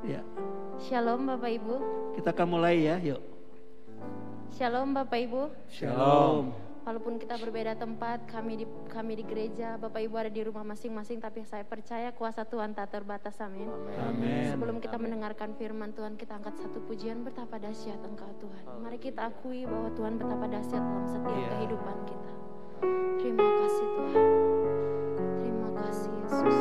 Ya. Shalom Bapak Ibu. Kita akan mulai ya, yuk. Shalom Bapak Ibu. Shalom. Walaupun kita berbeda tempat, kami di gereja, Bapak Ibu ada di rumah masing-masing, tapi saya percaya kuasa Tuhan tak terbatas, amin. Amin. Sebelum kita mendengarkan firman Tuhan, kita angkat satu pujian, betapa dahsyat Engkau Tuhan. Mari kita akui bahwa Tuhan betapa dahsyat dalam setiap kehidupan kita. Terima kasih Tuhan. Terima kasih Yesus.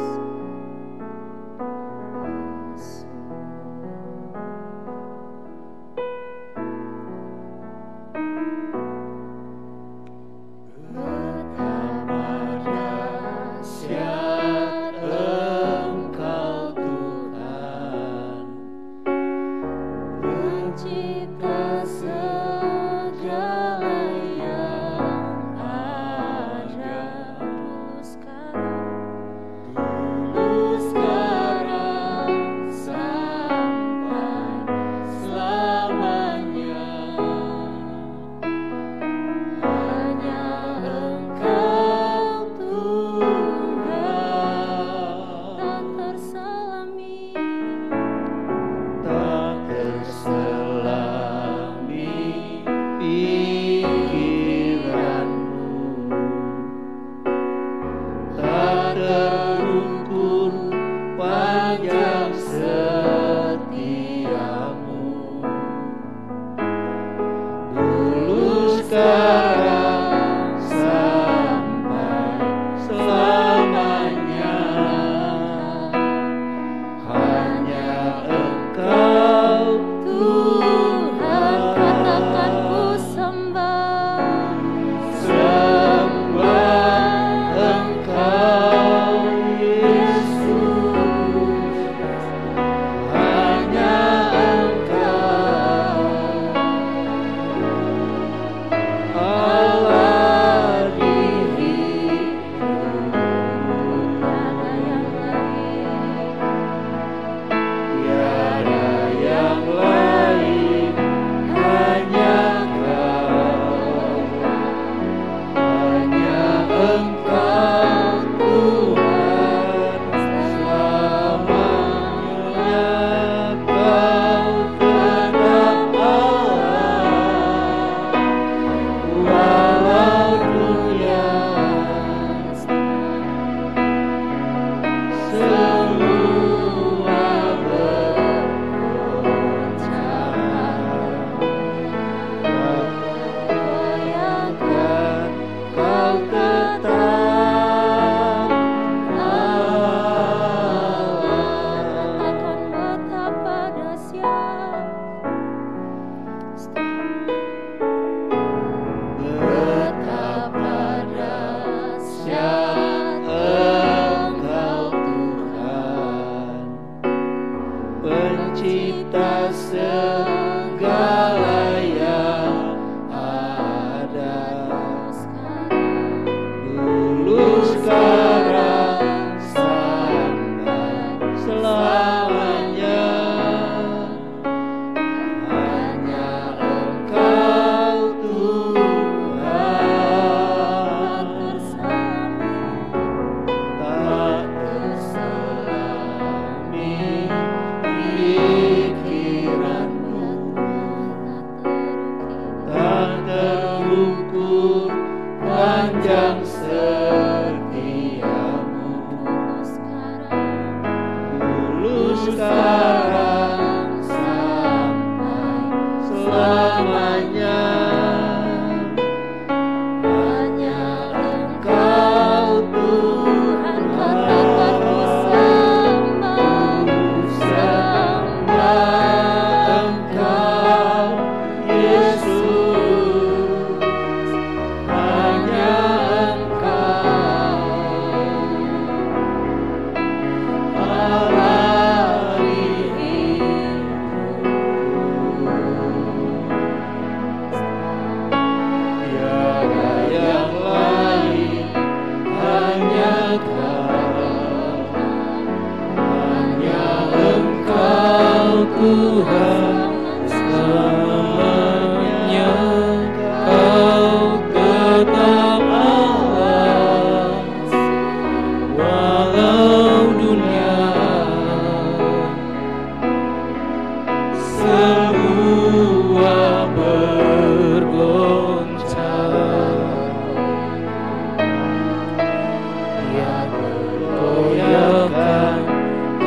Walau dunia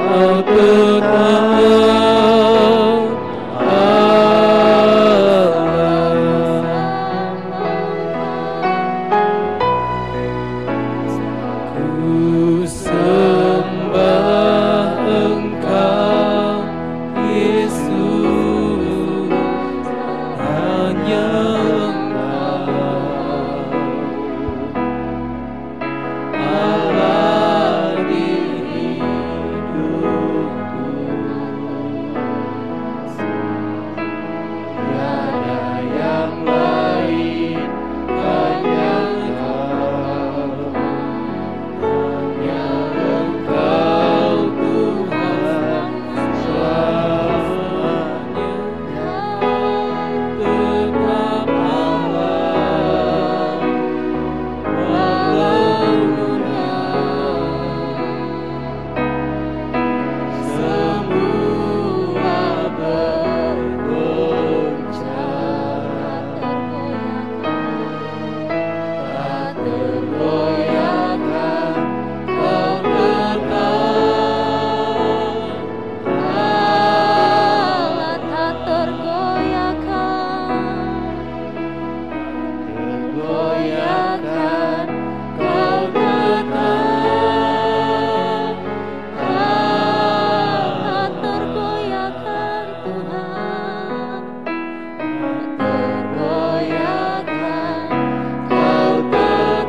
Kau tetap ku sembah Engkau Yesus, hanya Engkau Allah di hidupku, tiada yang lain, hanya Engkau, hanya Engkau Tuhan selamanya. Tetap Allah walau semua bergoncang, tak tergoyahkan, Kau tetap Allah tak tergoyahkan, tergoyahkan, Kau tetap Allah tak tergoyahkan Tuhan, tergoyahkan, Kau tetap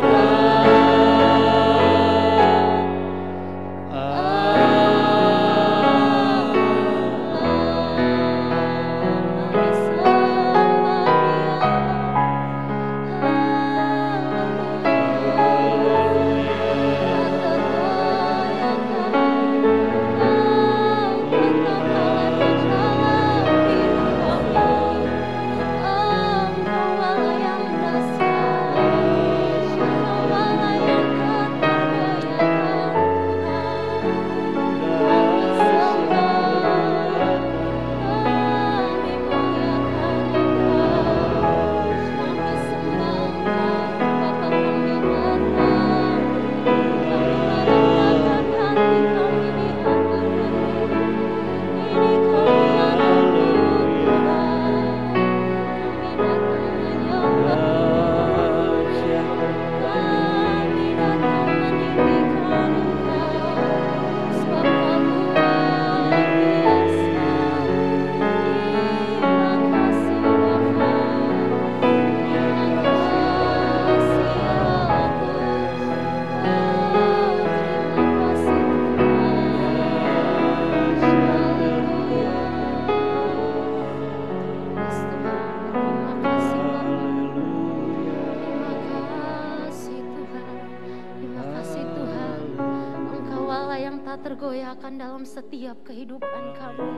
tergoyahkan dalam setiap kehidupan kami.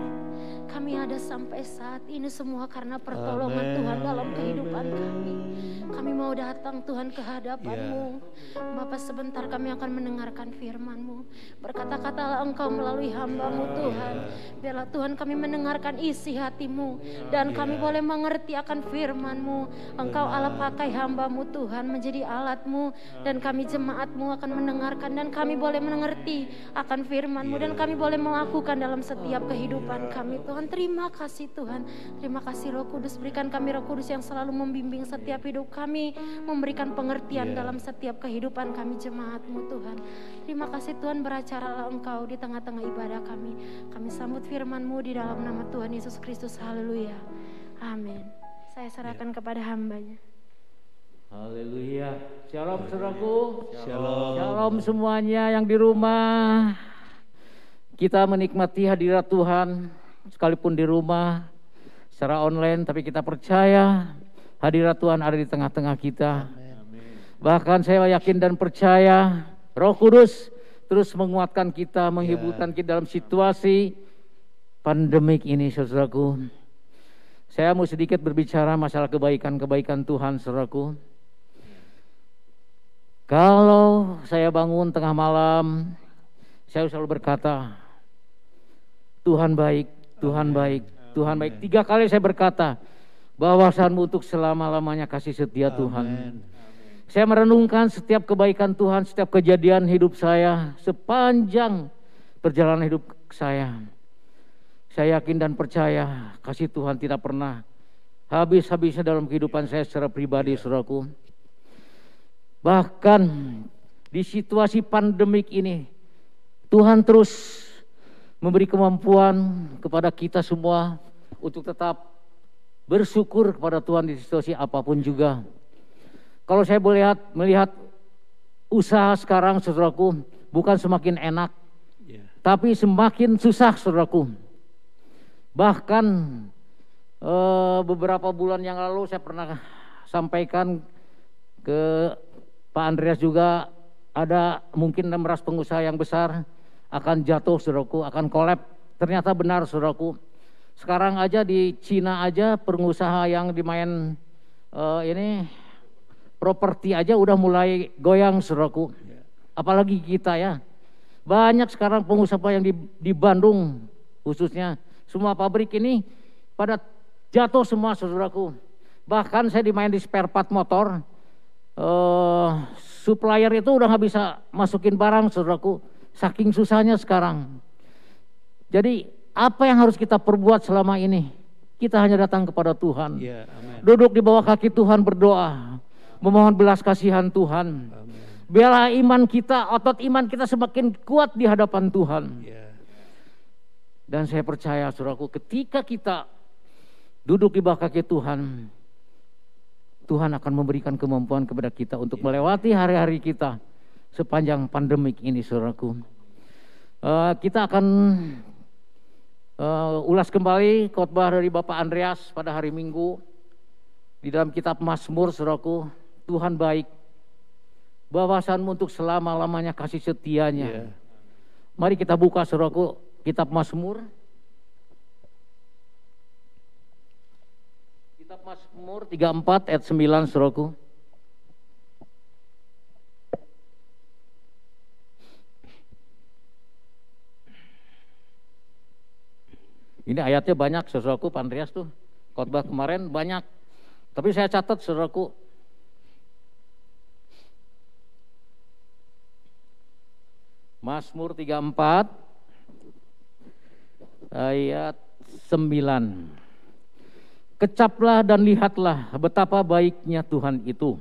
Kami ada sampai saat ini semua karena pertolongan Tuhan dalam kehidupan kami. Kami mau datang Tuhan ke hadapan-Mu. Bapa, sebentar kami akan mendengarkan firman-Mu. Berkata-katalah Engkau melalui hamba-Mu Tuhan. Biarlah Tuhan kami mendengarkan isi hati-Mu. Dan kami boleh mengerti akan firman-Mu. Engkau Allah pakai hamba-Mu Tuhan menjadi alat-Mu. Dan kami jemaat-Mu akan mendengarkan. Dan kami boleh mengerti akan firman-Mu. Dan kami boleh melakukan dalam setiap kehidupan kami Tuhan. Terima kasih Tuhan. Terima kasih Roh Kudus. Berikan kami Roh Kudus yang selalu membimbing setiap hidup kami. Memberikan pengertian dalam setiap kehidupan kami jemaat-Mu Tuhan. Terima kasih Tuhan, beracaralah Engkau di tengah-tengah ibadah kami. Kami sambut firman-Mu di dalam nama Tuhan Yesus Kristus. Haleluya. Amin. Saya serahkan kepada hamba-Nya. Haleluya. Shalom saudaraku. Shalom. Shalom semuanya yang di rumah. Kita menikmati hadirat Tuhan sekalipun di rumah secara online, tapi kita percaya hadirat Tuhan ada di tengah-tengah kita. Bahkan saya yakin dan percaya Roh Kudus terus menguatkan kita, menghiburkan kita dalam situasi pandemik ini, saudaraku. Saya mau sedikit berbicara masalah kebaikan-kebaikan Tuhan, saudaraku. Kalau saya bangun tengah malam, saya selalu berkata, Tuhan baik, Tuhan baik, Tuhan baik. 3 kali saya berkata, bahwasanmu untuk selama-lamanya kasih setia Tuhan. Saya merenungkan setiap kebaikan Tuhan, setiap kejadian hidup saya sepanjang perjalanan hidup saya. Saya yakin dan percaya kasih Tuhan tidak pernah habis-habisnya dalam kehidupan saya secara pribadi, saudaraku. Bahkan di situasi pandemik ini, Tuhan terus memberi kemampuan kepada kita semua untuk tetap bersyukur kepada Tuhan di situasi apapun juga. Kalau saya melihat usaha sekarang, saudaraku, bukan semakin enak, tapi semakin susah, saudaraku. Bahkan beberapa bulan yang lalu saya pernah sampaikan ke Pak Andreas juga, ada mungkin 600 pengusaha yang besar akan jatuh, saudaraku, akan kolab. Ternyata benar, saudaraku. Sekarang aja di Cina aja pengusaha yang dimain ini properti aja udah mulai goyang, saudaraku. Apalagi kita ya. Banyak sekarang pengusaha yang di Bandung khususnya, semua pabrik ini pada jatuh semua, saudaraku. Bahkan saya dimain di spare part motor, supplier itu udah nggak bisa masukin barang, saudaraku, saking susahnya sekarang. Jadi apa yang harus kita perbuat selama ini? Kita hanya datang kepada Tuhan, duduk di bawah kaki Tuhan, berdoa, memohon belas kasihan Tuhan. Biarlah iman kita, otot iman kita semakin kuat di hadapan Tuhan. Dan saya percaya, saudaraku, ketika kita duduk di bawah kaki Tuhan, Tuhan akan memberikan kemampuan kepada kita untuk melewati hari-hari kita sepanjang pandemik ini, saudaraku. Kita akan ulas kembali khotbah dari Bapak Andreas pada hari Minggu di dalam kitab Mazmur, saudaraku. Tuhan baik, bawasanmu untuk selama-lamanya kasih setianya. Mari kita buka, saudaraku, kitab Mazmur. Kitab Mazmur 34 ayat 9, saudaraku. Ini ayatnya banyak, saudaraku. Pak Andreas tuh khotbah kemarin banyak, tapi saya catat, saudaraku. Mazmur 34 ayat 9. Kecaplah dan lihatlah betapa baiknya Tuhan itu.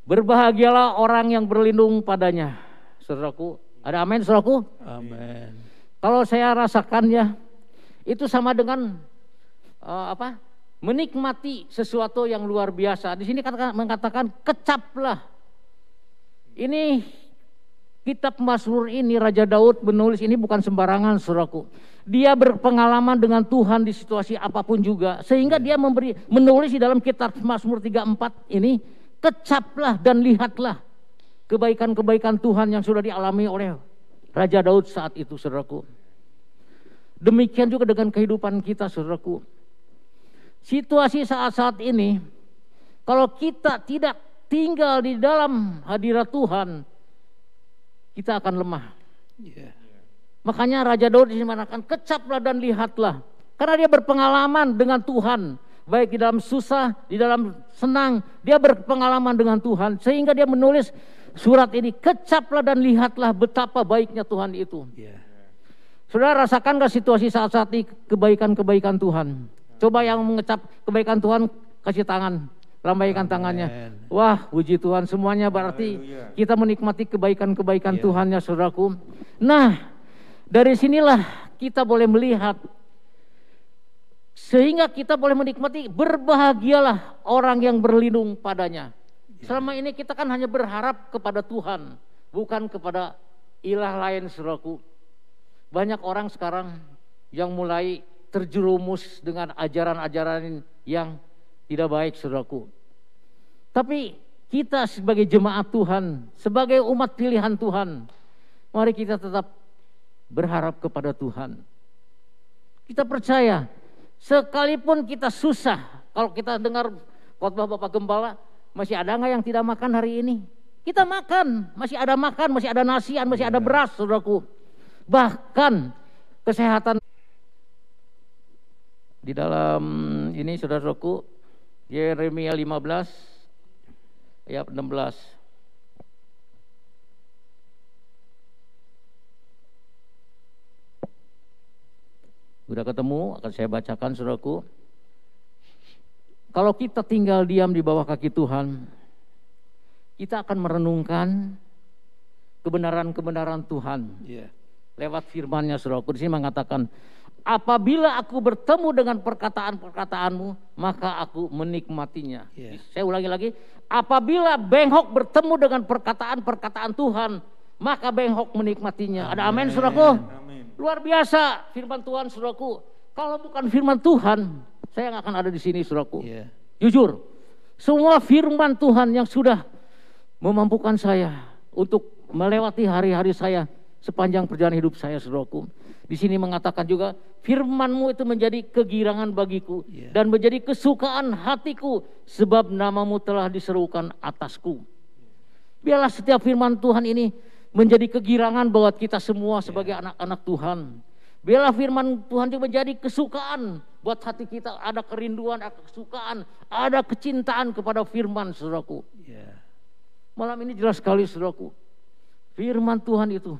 Berbahagialah orang yang berlindung padanya. Saudaraku, ada amin, saudaraku? Amin. Kalau saya rasakan ya, itu sama dengan menikmati sesuatu yang luar biasa. Di sini mengatakan kecaplah. Ini kitab Mazmur ini, Raja Daud menulis ini bukan sembarangan, saudaraku. Dia berpengalaman dengan Tuhan di situasi apapun juga, sehingga dia menulis di dalam kitab Mazmur 34 ini, kecaplah dan lihatlah kebaikan-kebaikan Tuhan yang sudah dialami oleh Raja Daud saat itu, saudaraku. Demikian juga dengan kehidupan kita, saudaraku. Situasi saat-saat ini, kalau kita tidak tinggal di dalam hadirat Tuhan, kita akan lemah. Makanya Raja Daud mengatakan kecaplah dan lihatlah. Karena dia berpengalaman dengan Tuhan. Baik di dalam susah, di dalam senang. Dia berpengalaman dengan Tuhan. Sehingga dia menulis surat ini. Kecaplah dan lihatlah betapa baiknya Tuhan itu. Saudara rasakan gak situasi saat-saat ini kebaikan-kebaikan Tuhan? Coba yang mengecap kebaikan Tuhan, kasih tangan. Lambaikan tangannya. Wah, puji Tuhan, semuanya berarti kita menikmati kebaikan-kebaikan Tuhan ya, saudaraku. Nah, dari sinilah kita boleh melihat, sehingga kita boleh menikmati, berbahagialah orang yang berlindung padanya. Selama ini kita kan hanya berharap kepada Tuhan, bukan kepada ilah lain, saudaraku. Banyak orang sekarang yang mulai terjerumus dengan ajaran-ajaran yang tidak baik, saudaraku. Tapi kita sebagai jemaat Tuhan, sebagai umat pilihan Tuhan, mari kita tetap berharap kepada Tuhan. Kita percaya, sekalipun kita susah, kalau kita dengar khotbah Bapak Gembala, masih ada nggak yang tidak makan hari ini? Kita makan, masih ada nasian, masih ada beras, saudaraku. Bahkan kesehatan di dalam ini, saudaraku, Yeremia 15 ayat 16. Udah ketemu, akan saya bacakan saudaraku. Kalau kita tinggal diam di bawah kaki Tuhan, kita akan merenungkan kebenaran-kebenaran Tuhan. Ya. Lewat firman-Nya saudaraku, di sini mengatakan, apabila aku bertemu dengan perkataan-perkataanmu, maka aku menikmatinya. Yeah. Saya ulangi lagi, apabila bengkok bertemu dengan perkataan-perkataan Tuhan, maka bengkok menikmatinya. Ada amin saudaraku? Luar biasa firman Tuhan saudaraku. Kalau bukan firman Tuhan, saya nggak akan ada di sini saudaraku. Yeah. Jujur, semua firman Tuhan yang sudah memampukan saya untuk melewati hari-hari saya sepanjang perjalanan hidup saya saudaraku. Di sini mengatakan juga, firman-Mu itu menjadi kegirangan bagiku dan menjadi kesukaan hatiku, sebab nama-Mu telah diserukan atasku. Biarlah setiap firman Tuhan ini menjadi kegirangan buat kita semua sebagai anak-anak Tuhan. Biarlah firman Tuhan itu menjadi kesukaan buat hati kita. Ada kerinduan, ada kesukaan, ada kecintaan kepada firman saudaraku. Malam ini jelas sekali saudaraku, firman Tuhan itu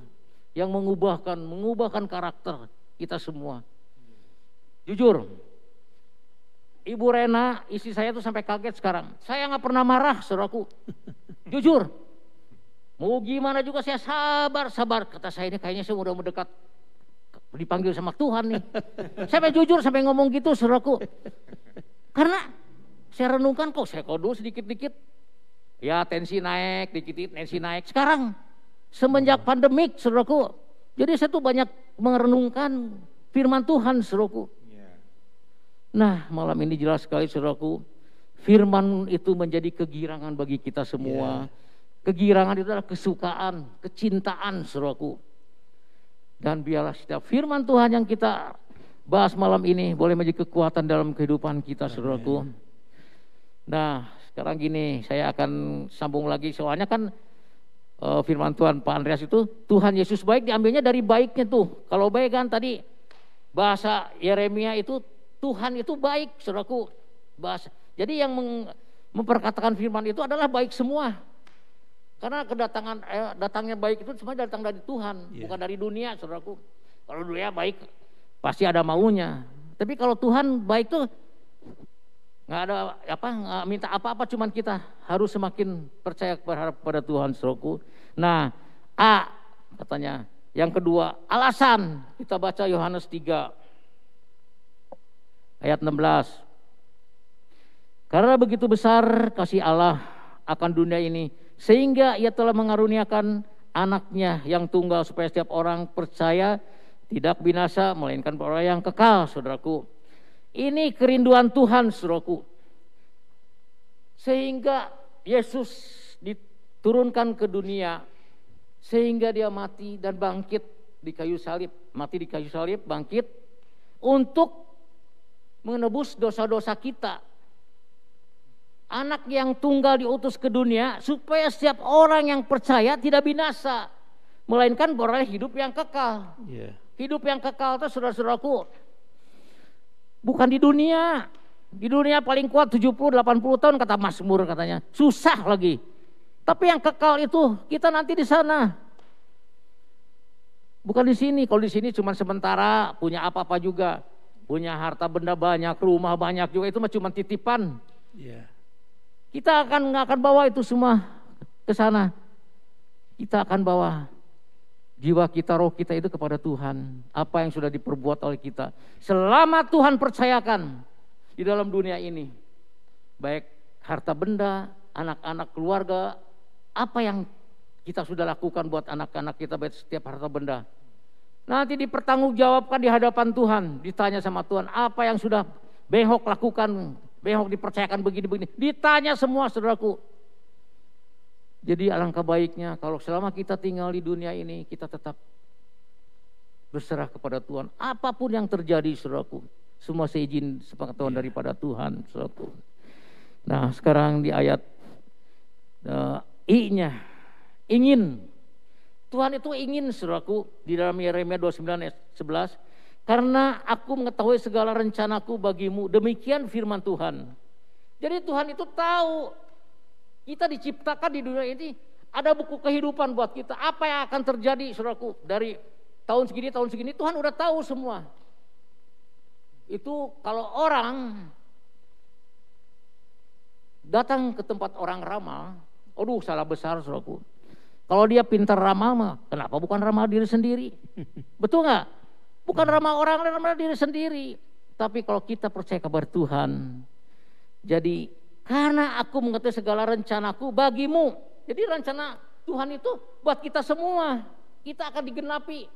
yang mengubahkan karakter kita semua. Jujur, Ibu Rena, istri saya tuh sampai kaget sekarang. Saya nggak pernah marah, saudaraku. Jujur, mau gimana juga saya sabar. Kata saya ini kayaknya saya udah mendekat, dipanggil sama Tuhan nih. Sampai jujur, sampai ngomong gitu, saudaraku. Karena saya renungkan kok saya dulu sedikit-dikit, ya tensi naik, dikit-dikit tensi naik. Sekarang semenjak pandemik, saudaraku, jadi saya tuh banyak merenungkan firman Tuhan, saudaraku. Nah, malam ini jelas sekali, saudaraku, firman itu menjadi kegirangan bagi kita semua. Kegirangan itu adalah kesukaan, kecintaan, saudaraku. Dan biarlah setiap firman Tuhan yang kita bahas malam ini boleh menjadi kekuatan dalam kehidupan kita, saudaraku. Nah, sekarang gini, saya akan sambung lagi, soalnya kan firman Tuhan Pak Andreas itu, Tuhan Yesus baik diambilnya dari baiknya tuh. Kalau baik kan tadi bahasa Yeremia itu, Tuhan itu baik, saudaraku. Bahasa. Jadi yang memperkatakan firman itu adalah baik semua. Karena datangnya baik itu semua datang dari Tuhan, bukan dari dunia, saudaraku. Kalau dunia baik pasti ada maunya. Tapi kalau Tuhan baik tuh nggak ada nggak minta apa-apa, cuman kita harus semakin percaya berharap pada Tuhan, saudaraku. Nah, katanya yang kedua, alasan. Kita baca Yohanes 3 ayat 16. Karena begitu besar kasih Allah akan dunia ini, sehingga Ia telah mengaruniakan anaknya yang tunggal, supaya setiap orang percaya tidak binasa, melainkan orang yang kekal, saudaraku. Ini kerinduan Tuhan, saudaraku. Sehingga Yesus diturunkan ke dunia, sehingga Dia mati dan bangkit di kayu salib. Mati di kayu salib, bangkit untuk menebus dosa-dosa kita. Anak yang tunggal diutus ke dunia supaya setiap orang yang percaya tidak binasa, melainkan beroleh hidup yang kekal. Hidup yang kekal itu, saudara-saudaraku, bukan di dunia. Di dunia paling kuat 70-80 tahun kata Mazmur, katanya. Susah lagi. Tapi yang kekal itu kita nanti di sana. Bukan di sini. Kalau di sini cuma sementara, punya apa-apa juga. Punya harta benda banyak, rumah banyak juga, itu mah cuma titipan. Kita nggak akan bawa itu semua ke sana. Kita akan bawa jiwa kita, roh kita itu kepada Tuhan. Apa yang sudah diperbuat oleh kita, selama Tuhan percayakan di dalam dunia ini, baik harta benda, anak-anak, keluarga, apa yang kita sudah lakukan buat anak-anak kita, baik setiap harta benda, nanti dipertanggungjawabkan di hadapan Tuhan. Ditanya sama Tuhan, apa yang sudah Behok lakukan, Behok dipercayakan begini-begini, ditanya semua, saudaraku. Jadi alangkah baiknya kalau selama kita tinggal di dunia ini, kita tetap berserah kepada Tuhan. Apapun yang terjadi, saudaraku, semua seizin sepengetahuan daripada Tuhan, saudaraku. Nah, sekarang di ayat I-nya, ingin. Tuhan itu ingin, saudaraku, di dalam Yeremia 29 ayat 11, karena aku mengetahui segala rencanaku bagimu, demikian firman Tuhan. Jadi Tuhan itu tahu kita diciptakan di dunia ini, ada buku kehidupan buat kita. Apa yang akan terjadi, saudaraku, dari tahun segini, Tuhan udah tahu semua. Itu kalau orang datang ke tempat orang ramal, aduh salah besar saudaraku. Kalau dia pintar ramal mah, kenapa bukan ramal diri sendiri? Betul nggak? Bukan ramal orang lain, ramal diri sendiri. Tapi kalau kita percaya kabar Tuhan, jadi karena aku mengetahui segala rencanaku bagimu. Jadi rencana Tuhan itu buat kita semua. Kita akan digenapi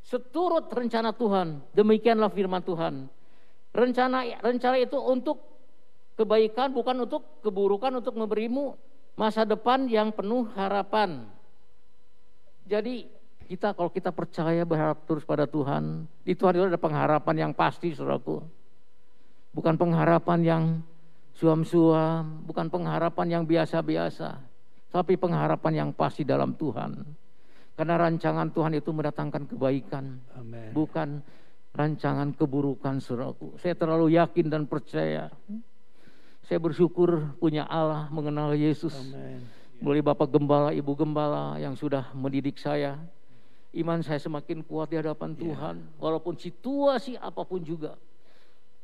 seturut rencana Tuhan. Demikianlah firman Tuhan. Rencana itu untuk kebaikan, bukan untuk keburukan, untuk memberimu masa depan yang penuh harapan. Jadi kalau kita percaya berharap terus pada Tuhan, di Tuhan itu ada pengharapan yang pasti, saudaraku. Bukan pengharapan yang suam-suam, bukan pengharapan yang biasa-biasa, tapi pengharapan yang pasti dalam Tuhan. Karena rancangan Tuhan itu mendatangkan kebaikan, Amen. bukan rancangan keburukan, saudaraku. Saya terlalu yakin dan percaya. Saya bersyukur punya Allah, mengenal Yesus. Amen. Melalui Bapak Gembala, Ibu Gembala yang sudah mendidik saya. Iman saya semakin kuat di hadapan Tuhan. Walaupun situasi apapun juga.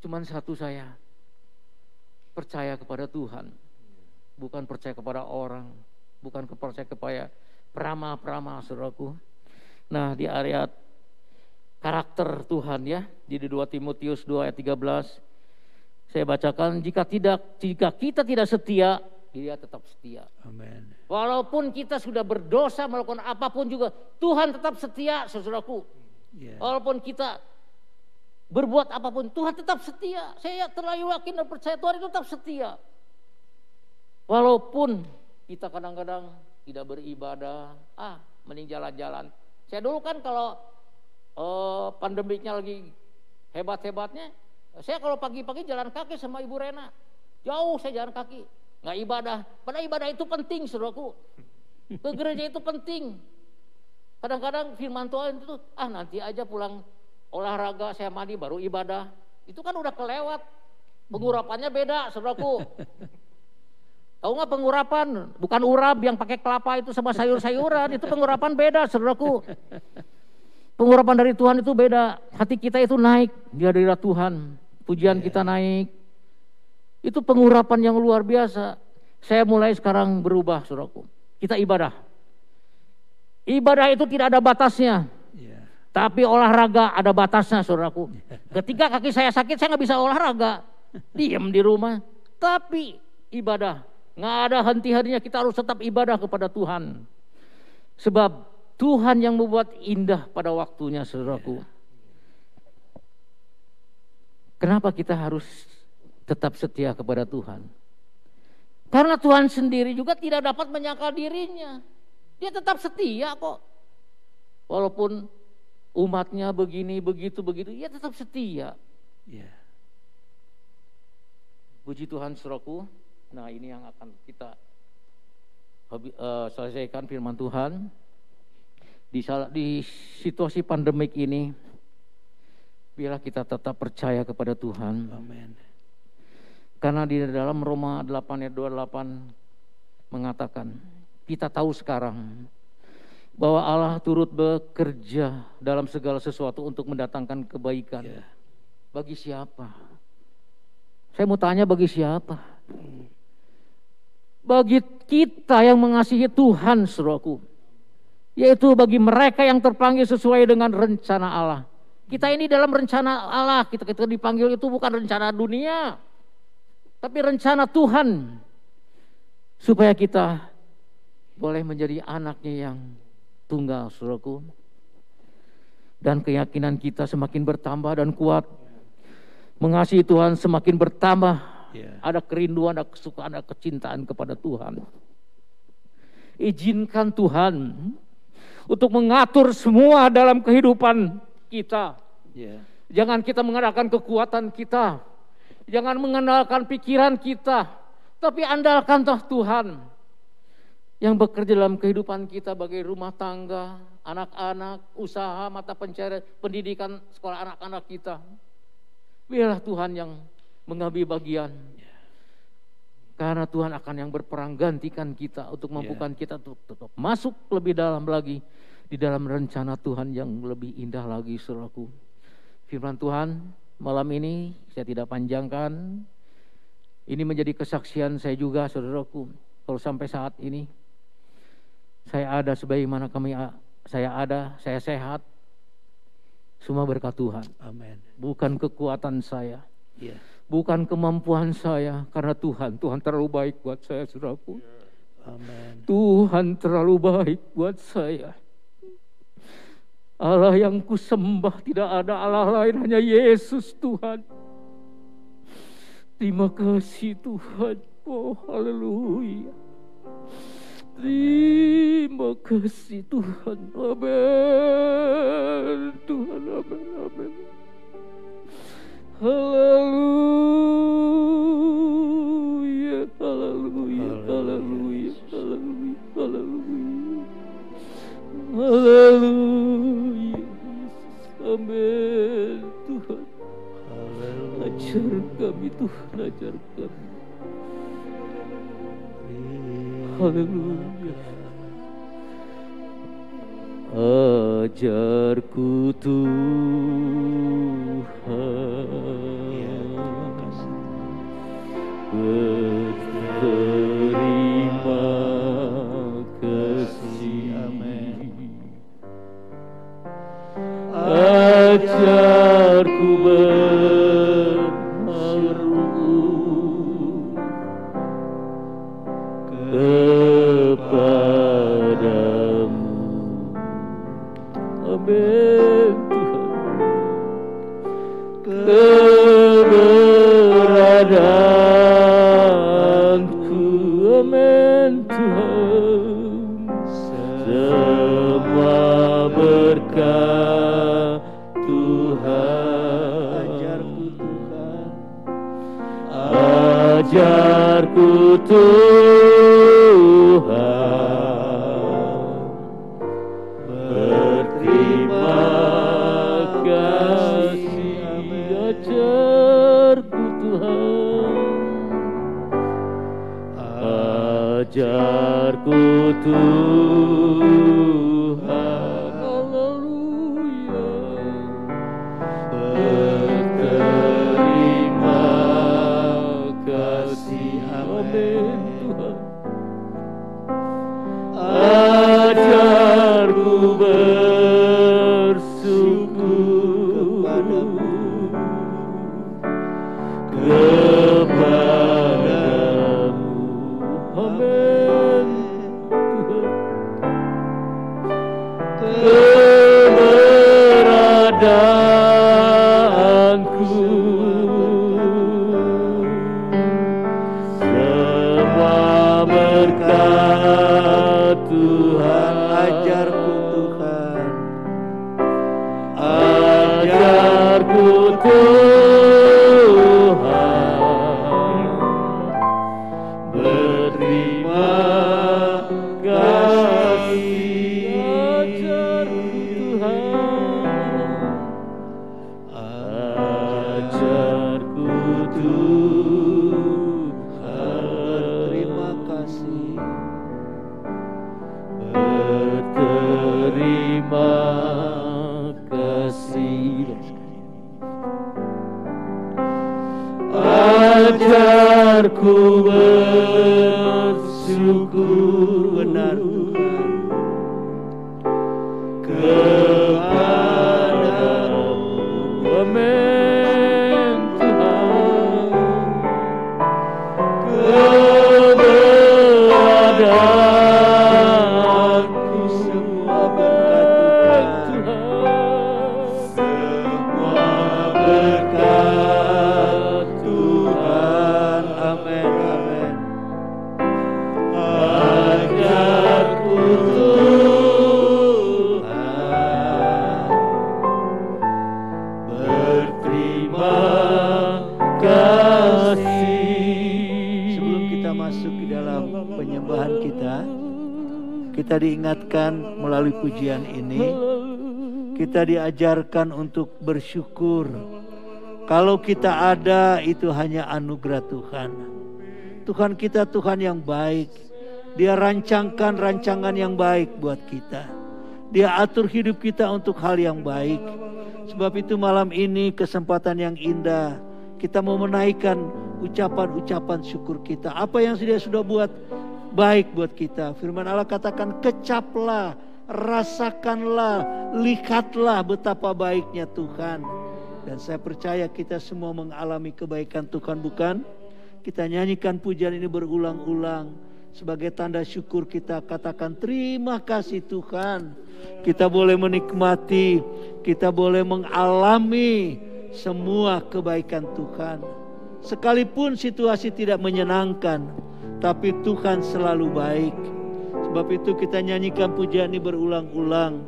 Cuman satu, saya percaya kepada Tuhan. Bukan percaya kepada orang. Bukan percaya kepada peramal-peramal, saudaraku. Nah, di area karakter Tuhan ya, di 2 Timotius 2 ayat 13. Saya bacakan, jika kita tidak setia, Dia tetap setia. Amen. Walaupun kita sudah berdosa melakukan apapun juga, Tuhan tetap setia, saudaraku. Yeah. Walaupun kita berbuat apapun, Tuhan tetap setia. Saya terlalu yakin dan percaya Tuhan itu tetap setia. Walaupun kita kadang-kadang tidak beribadah, mending jalan-jalan. Saya dulu kan kalau pandemiknya lagi hebat-hebatnya, saya kalau pagi-pagi jalan kaki sama Ibu Rena. Jauh saya jalan kaki, nggak ibadah. Padahal ibadah itu penting, saudaraku. Ke gereja itu penting. Kadang-kadang firman Tuhan itu, nanti aja pulang olahraga, saya mandi baru ibadah. Itu kan udah kelewat. Pengurapannya beda, saudaraku. Tahu nggak pengurapan? Bukan urap yang pakai kelapa itu sama sayur-sayuran. Itu pengurapan beda, saudaraku. Pengurapan dari Tuhan itu beda. Hati kita itu naik di hadirat Tuhan. Pujian kita naik. Itu pengurapan yang luar biasa. Saya mulai sekarang berubah, saudaraku. Kita ibadah. Ibadah itu tidak ada batasnya. Yeah. Tapi olahraga ada batasnya, saudaraku. Ketika kaki saya sakit, saya nggak bisa olahraga. Diam di rumah. Tapi ibadah. Nggak ada henti-hentinya, kita harus tetap ibadah kepada Tuhan. Sebab Tuhan yang membuat indah pada waktunya, saudaraku. Kenapa kita harus tetap setia kepada Tuhan? Karena Tuhan sendiri juga tidak dapat menyangkal dirinya. Dia tetap setia kok. Walaupun umatnya begini, begitu, dia tetap setia. Yeah. Puji Tuhan, saudaraku. Nah, ini yang akan kita selesaikan firman Tuhan. Di situasi pandemik ini, biarlah kita tetap percaya kepada Tuhan. Amen. Karena di dalam Roma 8 ayat 28 mengatakan, kita tahu sekarang bahwa Allah turut bekerja dalam segala sesuatu untuk mendatangkan kebaikan. Yeah. Bagi siapa? Saya mau tanya, bagi siapa? Bagi kita yang mengasihi Tuhan, saudaraku. Yaitu bagi mereka yang terpanggil sesuai dengan rencana Allah. Kita ini dalam rencana Allah. Kita dipanggil itu bukan rencana dunia, tapi rencana Tuhan. Supaya kita boleh menjadi anaknya yang tunggal, saudaraku. Dan keyakinan kita semakin bertambah dan kuat. Mengasihi Tuhan semakin bertambah. Yeah. Ada kerinduan, ada kesukaan, ada kecintaan kepada Tuhan. Izinkan Tuhan untuk mengatur semua dalam kehidupan kita. Yeah. Jangan kita mengandalkan kekuatan kita. Jangan mengandalkan pikiran kita. Tapi andalkan Tuhan yang bekerja dalam kehidupan kita bagi rumah tangga, anak-anak, usaha, mata pencarian, pendidikan, sekolah anak-anak kita. Biarlah Tuhan yang mengambil bagian. Karena Tuhan akan yang berperang gantikan kita untuk mampukan kita untuk tetap masuk lebih dalam lagi di dalam rencana Tuhan yang lebih indah lagi, saudaraku. Firman Tuhan malam ini saya tidak panjangkan. Ini menjadi kesaksian saya juga, saudaraku. Kalau sampai saat ini saya ada sebagaimana saya sehat, semua berkat Tuhan. Amin. Bukan kekuatan saya, Ya. bukan kemampuan saya, karena Tuhan terlalu baik buat saya, saudaraku. Amin. Tuhan terlalu baik buat saya. Allah yang kusembah tidak ada Allah lain, hanya Yesus Tuhan. Terima kasih Tuhan. Oh haleluya. Terima kasih Tuhan. Amin. Tuhan, amin, amin. Haleluya, haleluya, haleluya, haleluya, haleluya. Haleluya. Amin Tuhan. Ajar kami Tuhan, ajar kami. Haleluya. Ajarku Tuhan, berterima kasih. Ajarku berharu kepadamu. Amin Tuhan. Keberadaanku, amin Tuhan. Semua berkat Tuhan. Ajarku Tuhan, berterima kasih. Ajarku Tuhan, ajarku Tuhan. Haleluya. Berterima kasih. Amin Tuhan. Ajarku bersyukur kepadamu. Amin Tuhan. Keberadaanku semua berkat Tuhan. Ajarku Tuhan. Ajarku Tuhan, berterima kasih. Ajarku Tuhan, Terima kasih. berterima kasih. Ajarku bersyukur, Benar Tuhan. kepadamu. Amin Tuhan. Keberadaanku Semua berkat Tuhan. Semua berkat Tuhan. Amin. Amin. ajarku Tuhan, berterima kasih. Sebelum kita masuk ke dalam penyembahan kita diingatkan melalui pujian ini, kita diajarkan untuk bersyukur. Kalau kita ada, itu hanya anugerah Tuhan. Tuhan kita Tuhan yang baik. Dia rancangkan rancangan yang baik buat kita. Dia atur hidup kita untuk hal yang baik. Sebab itu malam ini kesempatan yang indah, kita mau menaikkan ucapan-ucapan syukur kita. Apa yang Dia sudah buat baik buat kita. Firman Allah katakan, kecaplah, rasakanlah, lihatlah betapa baiknya Tuhan. Dan saya percaya kita semua mengalami kebaikan Tuhan, bukan? Kita nyanyikan pujian ini berulang-ulang. Sebagai tanda syukur kita katakan terima kasih Tuhan. Kita boleh menikmati, kita boleh mengalami semua kebaikan Tuhan. Sekalipun situasi tidak menyenangkan, tapi Tuhan selalu baik. Sebab itu kita nyanyikan pujian ini berulang-ulang.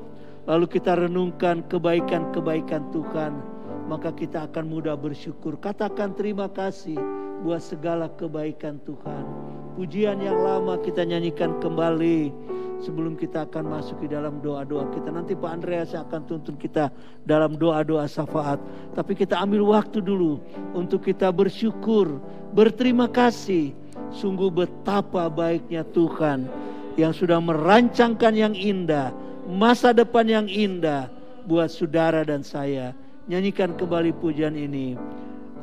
Lalu kita renungkan kebaikan-kebaikan Tuhan. Maka kita akan mudah bersyukur. Katakan terima kasih buat segala kebaikan Tuhan. Pujian yang lama kita nyanyikan kembali sebelum kita akan masuk di dalam doa-doa kita. Nanti Pak Andreas akan tuntun kita dalam doa-doa syafaat. Tapi kita ambil waktu dulu untuk kita bersyukur, berterima kasih. Sungguh betapa baiknya Tuhan yang sudah merancangkan yang indah, masa depan yang indah buat saudara dan saya. Nyanyikan kembali pujian ini.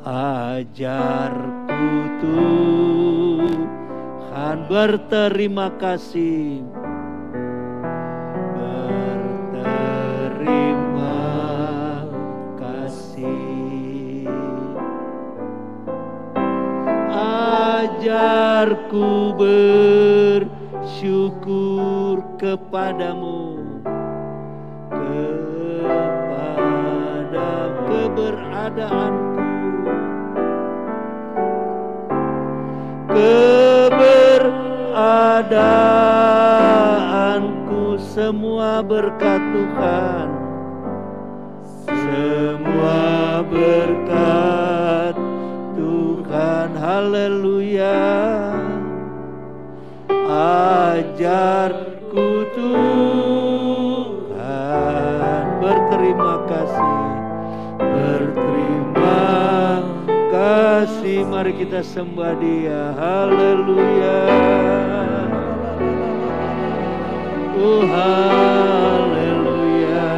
Ajarku Tuhan berterima kasih, berterima kasih. Ajarku bersyukur kepadamu, kepada keberadaanku, keberadaanku, semua berkat Tuhan, semua berkat Tuhan. Haleluya. Ajarku Tuhan berterima kasih, berterima kasih. Mari kita sembah Dia. Haleluya. Oh haleluya.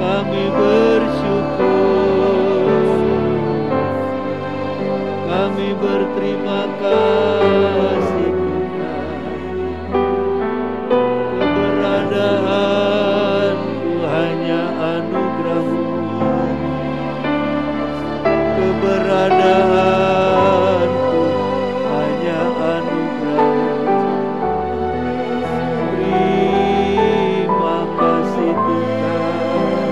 Kami bersyukur, kami berterima kasih Tuhan. Keberadaanku hanya anugerah-Mu, keberadaanku hanya anugerah-Mu. Terima kasih Tuhan.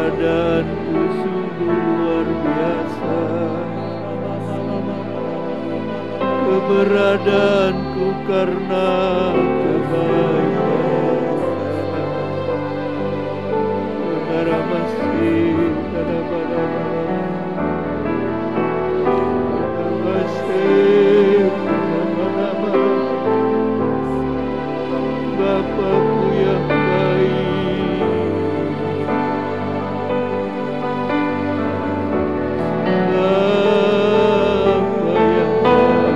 keberadaanku sungguh luar biasa. Keberadaanku karena kebaikan. Saudara masih Bapakku yang baik, Bapa yang baik,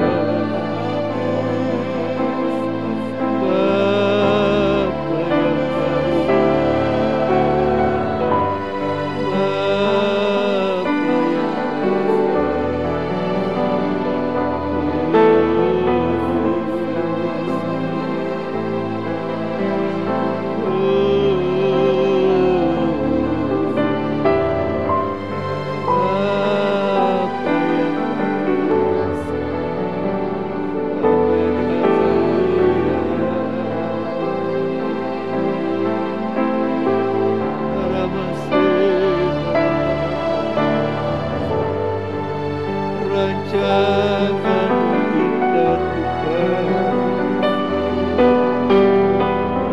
Bapa yang baik, Bapa yang rancangan indah Tuhan,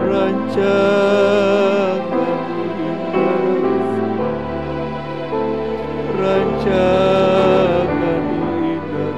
rancangan indah, rancangan indah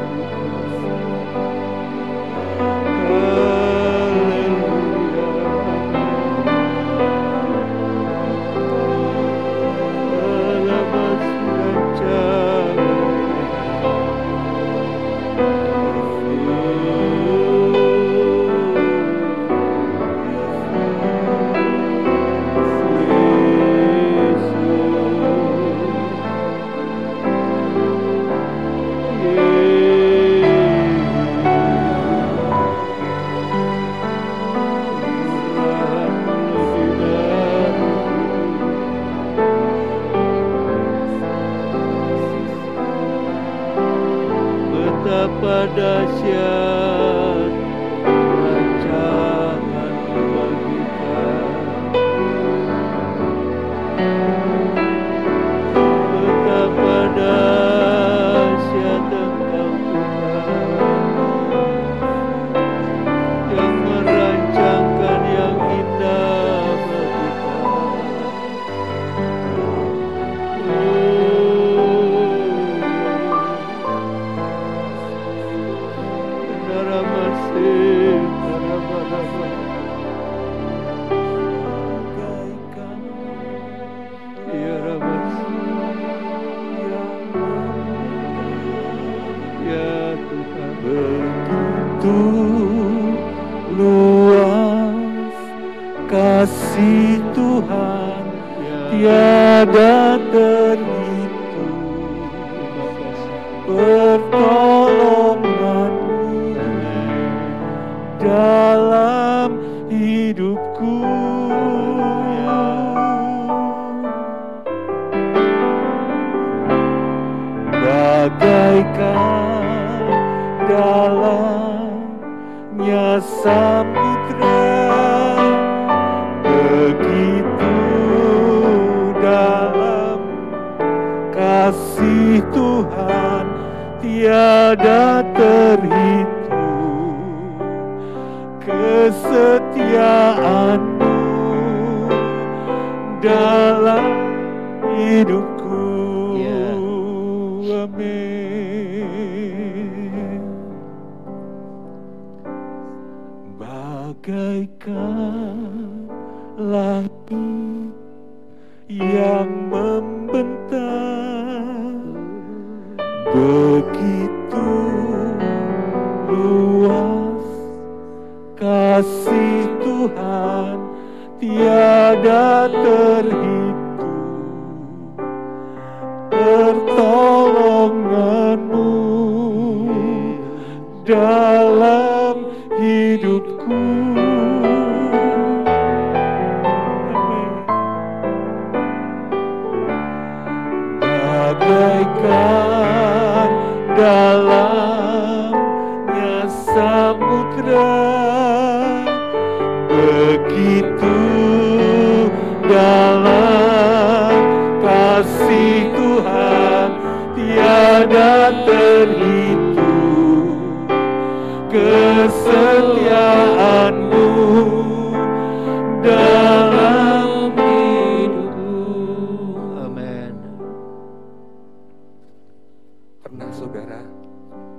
betapa dahsyat rancangan bagi betapa dahsyat Engkau Tuhan yang merancangkan yang indah bagi Begitu luas kasih Tuhan, tiada terhitung pertolongan-Mu dalam hidupku. Bagaikan dalamnya samudra, begitu dalam kasih Tuhan, tiada terhitung kesetiaan-Mu dalam hidupku. Amin. Bagaikan langit yang membentang, begitu luas kasih Tuhan, tiada terhitung pertolongan-Mu dalam hidupku. Bagaikan dalamnya samudra, begitu dalam kasih Tuhan tiada terhitung, kesetiaan-Mu dalam hidupku. Amin. Pernah saudara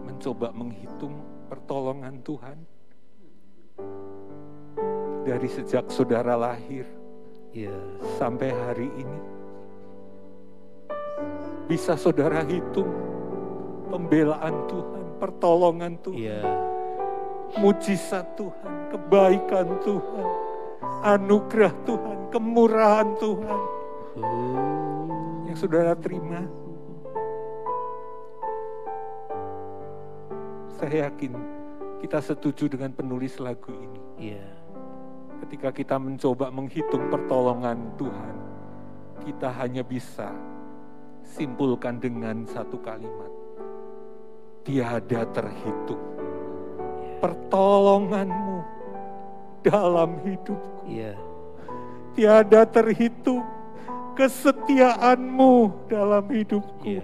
mencoba menghitung pertolongan Tuhan dari sejak saudara lahir sampai hari ini? Bisa saudara hitung pembelaan Tuhan, pertolongan Tuhan, mujizat Tuhan, kebaikan Tuhan, anugerah Tuhan, kemurahan Tuhan yang saudara terima? Saya yakin kita setuju dengan penulis lagu ini. Ketika kita mencoba menghitung pertolongan Tuhan, kita hanya bisa simpulkan dengan satu kalimat: tiada terhitung pertolongan-Mu dalam hidupku. Tiada terhitung kesetiaan-Mu dalam hidupku.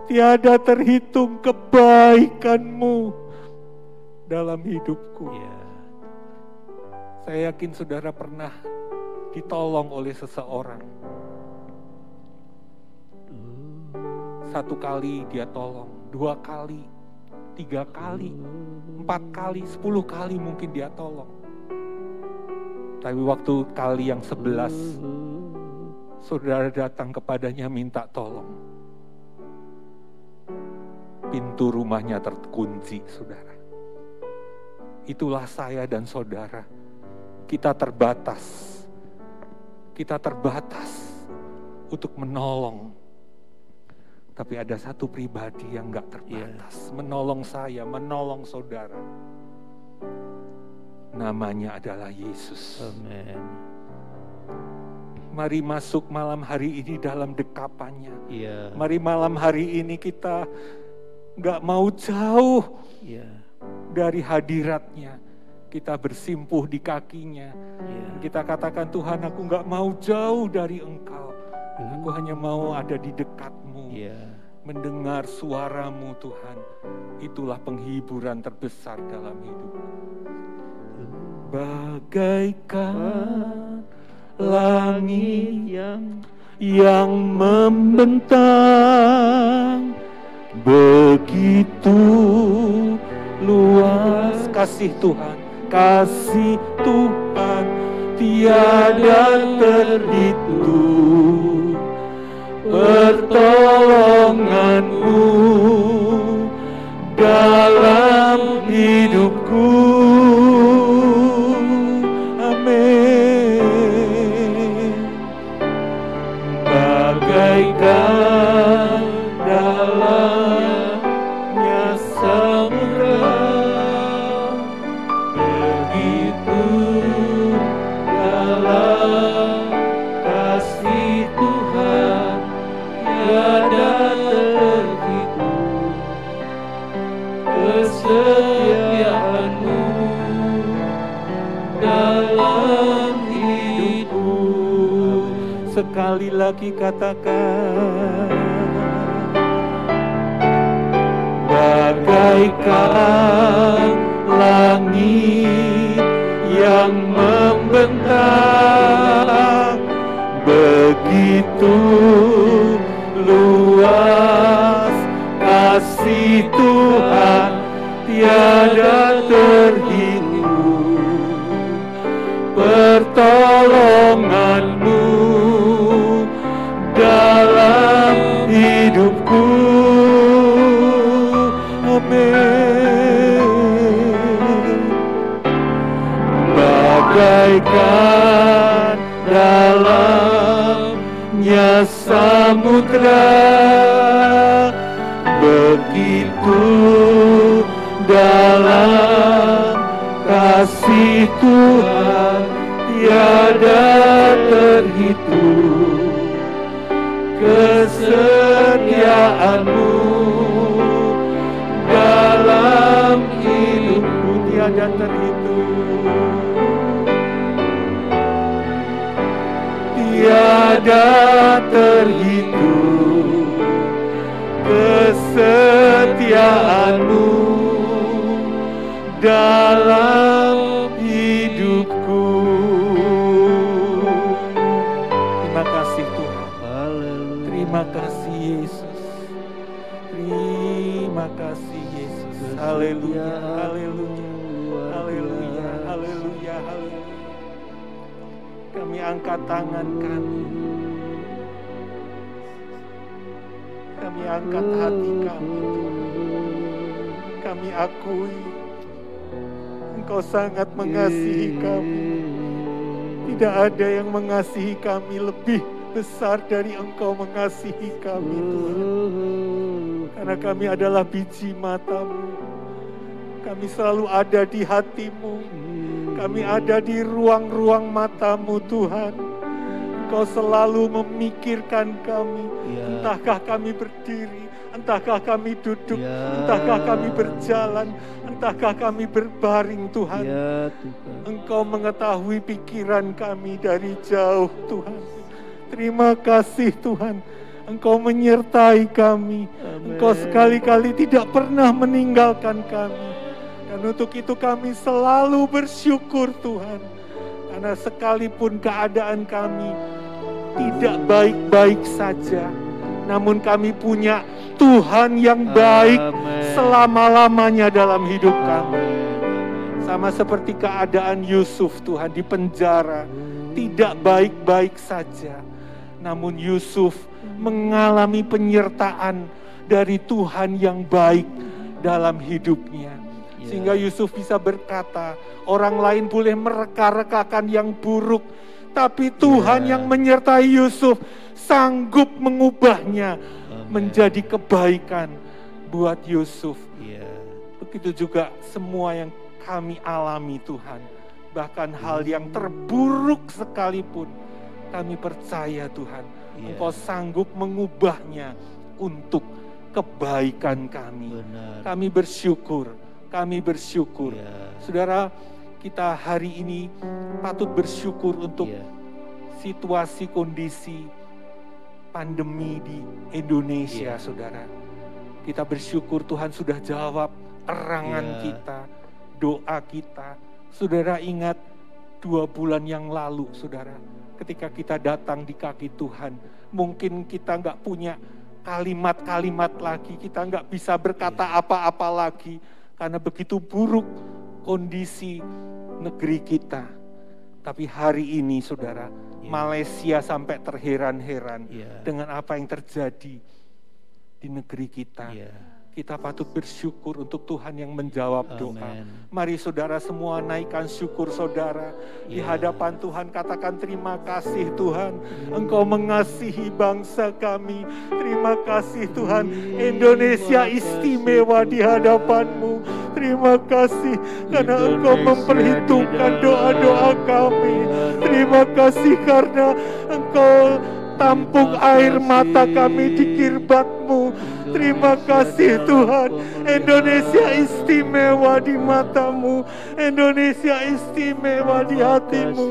Tiada terhitung kebaikan-Mu dalam hidupku. Saya yakin saudara pernah ditolong oleh seseorang. Satu kali dia tolong, 2 kali, 3 kali, 4 kali, 10 kali mungkin dia tolong. Tapi waktu kali yang 11, saudara datang kepadanya minta tolong. Pintu rumahnya terkunci, saudara. Itulah saya dan saudara. Kita terbatas untuk menolong. Tapi ada satu pribadi yang gak terbatas, menolong saya, menolong saudara. Namanya adalah Yesus. Amin. Mari masuk malam hari ini dalam dekapannya. Iya. Mari malam hari ini kita gak mau jauh dari hadiratnya. Kita bersimpuh di kakinya. Kita katakan, Tuhan, aku gak mau jauh dari Engkau. Aku hanya mau ada di dekat-Mu. Mendengar suara-Mu, Tuhan. Itulah penghiburan terbesar dalam hidupku. Bagaikan langit yang membentang, begitu luas kasih Tuhan. Kasih Tuhan tiada terhitung, pertolongan-Mu dalam hidupku. Amin. Bagaikan dalamnya samudra, begitu dalam kasih Tuhan tiada terhitung, kesetiaan-Mu dalam hidupku. Sekali lagi katakan, bagaikan langit yang membentang, begitu luas kasih Tuhan tiada terhitung, pertolongan-Mu dalam hidupku. Amin. Bagaikan dalamnya samudra, begitu dalam kasih Tuhan tiada terhitung, kesetiaan-Mu dalam hidupku tiada terhitung, tiada terhitung, dalam hidupku. Terima kasih Tuhan. Terima kasih Yesus. Terima kasih Yesus. Haleluya, haleluya, haleluya, haleluya, haleluya. Kami angkat tangan kami. Kami angkat hati kami. Kami akui Engkau sangat mengasihi kami. Tidak ada yang mengasihi kami lebih besar dari Engkau mengasihi kami, Tuhan. Karena kami adalah biji mata-Mu. Kami selalu ada di hati-Mu. Kami ada di ruang-ruang mata-Mu, Tuhan. Engkau selalu memikirkan kami. Entahkah kami berdiri, entahkah kami duduk, entahkah kami berjalan, entahkah kami berbaring, Tuhan. Engkau mengetahui pikiran kami dari jauh, Tuhan. Terima kasih, Tuhan. Engkau menyertai kami. Engkau sekali-kali tidak pernah meninggalkan kami. Dan untuk itu kami selalu bersyukur, Tuhan. Karena sekalipun keadaan kami tidak baik-baik saja, namun kami punya Tuhan yang baik selama-lamanya dalam hidup kami. Sama seperti keadaan Yusuf, Tuhan, di penjara. Tidak baik-baik saja, namun Yusuf mengalami penyertaan dari Tuhan yang baik dalam hidupnya. Sehingga Yusuf bisa berkata, orang lain boleh mereka-rekakan yang buruk, tapi Tuhan yang menyertai Yusuf sanggup mengubahnya menjadi kebaikan buat Yusuf. Begitu juga semua yang kami alami, Tuhan. Bahkan hal yang terburuk sekalipun, kami percaya, Tuhan, Engkau sanggup mengubahnya untuk kebaikan kami. Kami bersyukur, kami bersyukur. Saudara, kita hari ini patut bersyukur untuk situasi kondisi pandemi di Indonesia, saudara. Kita bersyukur Tuhan sudah jawab erangan kita, doa kita. Saudara ingat 2 bulan yang lalu, saudara, ketika kita datang di kaki Tuhan, mungkin kita nggak punya kalimat-kalimat lagi, kita nggak bisa berkata apa-apa lagi, karena begitu buruk kondisi negeri kita. Tapi hari ini, saudara, Malaysia sampai terheran-heran dengan apa yang terjadi di negeri kita. Kita patut bersyukur untuk Tuhan yang menjawab doa. Mari saudara semua naikkan syukur saudara di hadapan Tuhan. Katakan terima kasih Tuhan, Engkau mengasihi bangsa kami. Terima kasih Tuhan, Indonesia istimewa di hadapan-Mu. Terima kasih karena Engkau memperhitungkan doa-doa kami. Terima kasih karena Engkau tampung air mata kami di kirbat-Mu. Terima kasih Tuhan, Indonesia istimewa di mata-Mu, Indonesia istimewa di hati-Mu.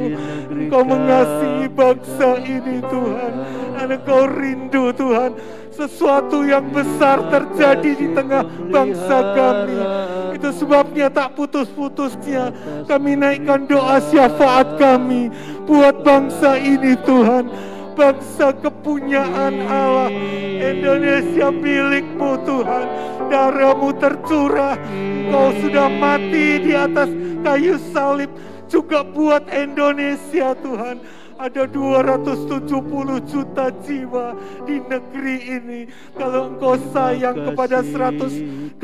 Engkau mengasihi bangsa ini Tuhan, dan Engkau rindu Tuhan, sesuatu yang besar terjadi di tengah bangsa kami. Itu sebabnya tak putus-putusnya kami naikkan doa syafaat kami buat bangsa ini Tuhan. Bangsa kepunyaan Allah, Indonesia milik-Mu Tuhan. Darah-Mu tercurah, Engkau sudah mati di atas kayu salib juga buat Indonesia Tuhan. Ada 270 juta jiwa di negeri ini. Kalau Engkau sayang kepada 120